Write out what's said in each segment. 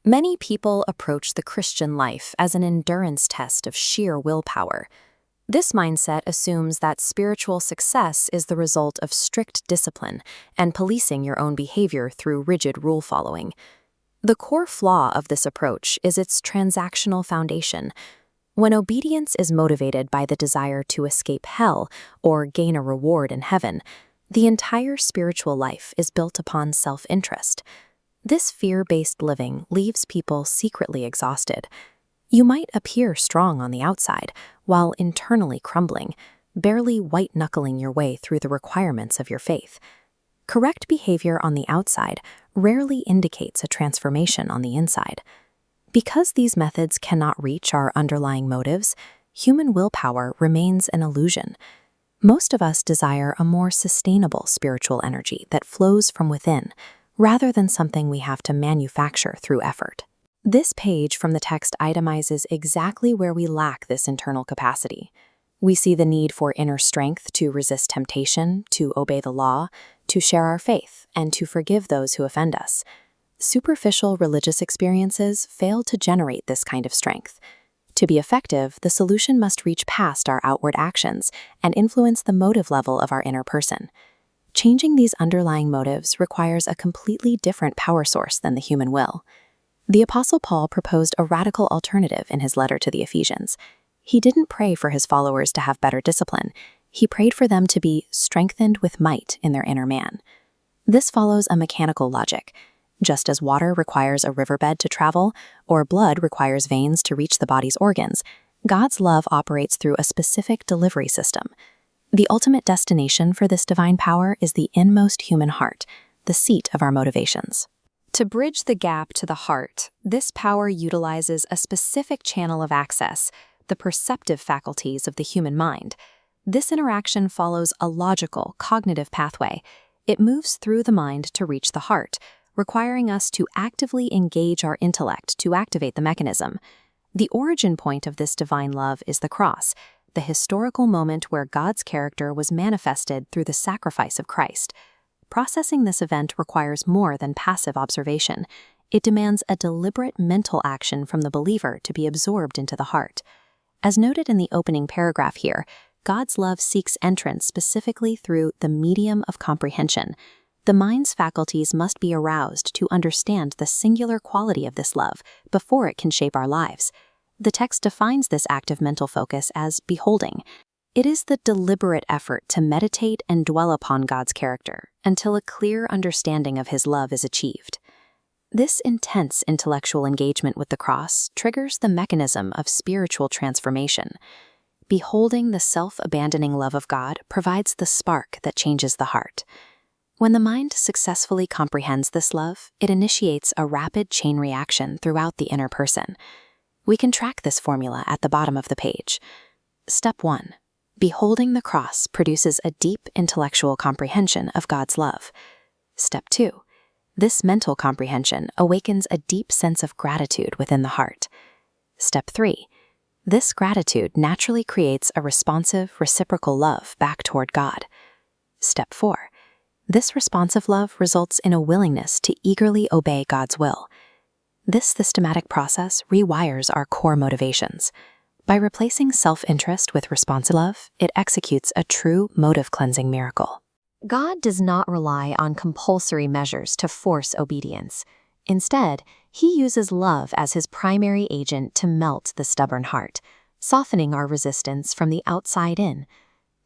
Many people approach the Christian life as an endurance test of sheer willpower. This mindset assumes that spiritual success is the result of strict discipline and policing your own behavior through rigid rule following. The core flaw of this approach is its transactional foundation. When obedience is motivated by the desire to escape hell or gain a reward in heaven, the entire spiritual life is built upon self-interest. This fear-based living leaves people secretly exhausted. You might appear strong on the outside, while internally crumbling, barely white-knuckling your way through the requirements of your faith. Correct behavior on the outside rarely indicates a transformation on the inside. Because these methods cannot reach our underlying motives, human willpower remains an illusion. Most of us desire a more sustainable spiritual energy that flows from within, rather than something we have to manufacture through effort. This page from the text itemizes exactly where we lack this internal capacity. We see the need for inner strength to resist temptation, to obey the law, to share our faith, and to forgive those who offend us. Superficial religious experiences fail to generate this kind of strength. To be effective, the solution must reach past our outward actions and influence the motive level of our inner person. Changing these underlying motives requires a completely different power source than the human will. The Apostle Paul proposed a radical alternative in his letter to the Ephesians. He didn't pray for his followers to have better discipline. He prayed for them to be strengthened with might in their inner man. This follows a mechanical logic. Just as water requires a riverbed to travel, or blood requires veins to reach the body's organs, God's love operates through a specific delivery system. The ultimate destination for this divine power is the inmost human heart, the seat of our motivations. To bridge the gap to the heart, this power utilizes a specific channel of access, the perceptive faculties of the human mind. This interaction follows a logical, cognitive pathway. It moves through the mind to reach the heart, requiring us to actively engage our intellect to activate the mechanism. The origin point of this divine love is the cross, the historical moment where God's character was manifested through the sacrifice of Christ. Processing this event requires more than passive observation. It demands a deliberate mental action from the believer to be absorbed into the heart. As noted in the opening paragraph here, God's love seeks entrance specifically through the medium of comprehension. The mind's faculties must be aroused to understand the singular quality of this love before it can shape our lives. The text defines this active mental focus as beholding. It is the deliberate effort to meditate and dwell upon God's character until a clear understanding of His love is achieved. This intense intellectual engagement with the cross triggers the mechanism of spiritual transformation. Beholding the self-abandoning love of God provides the spark that changes the heart. When the mind successfully comprehends this love, it initiates a rapid chain reaction throughout the inner person. We can track this formula at the bottom of the page. Step 1. Beholding the cross produces a deep intellectual comprehension of God's love. Step 2. This mental comprehension awakens a deep sense of gratitude within the heart. Step 3. This gratitude naturally creates a responsive, reciprocal love back toward God. Step 4. This responsive love results in a willingness to eagerly obey God's will. This systematic process rewires our core motivations. By replacing self-interest with responsive love, it executes a true motive-cleansing miracle. God does not rely on compulsory measures to force obedience. Instead, He uses love as His primary agent to melt the stubborn heart, softening our resistance from the outside in.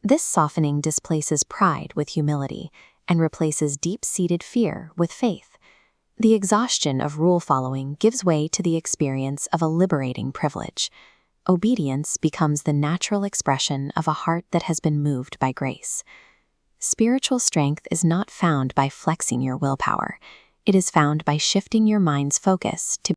This softening displaces pride with humility and replaces deep-seated fear with faith. The exhaustion of rule-following gives way to the experience of a liberating privilege. Obedience becomes the natural expression of a heart that has been moved by grace. Spiritual strength is not found by flexing your willpower. It is found by shifting your mind's focus to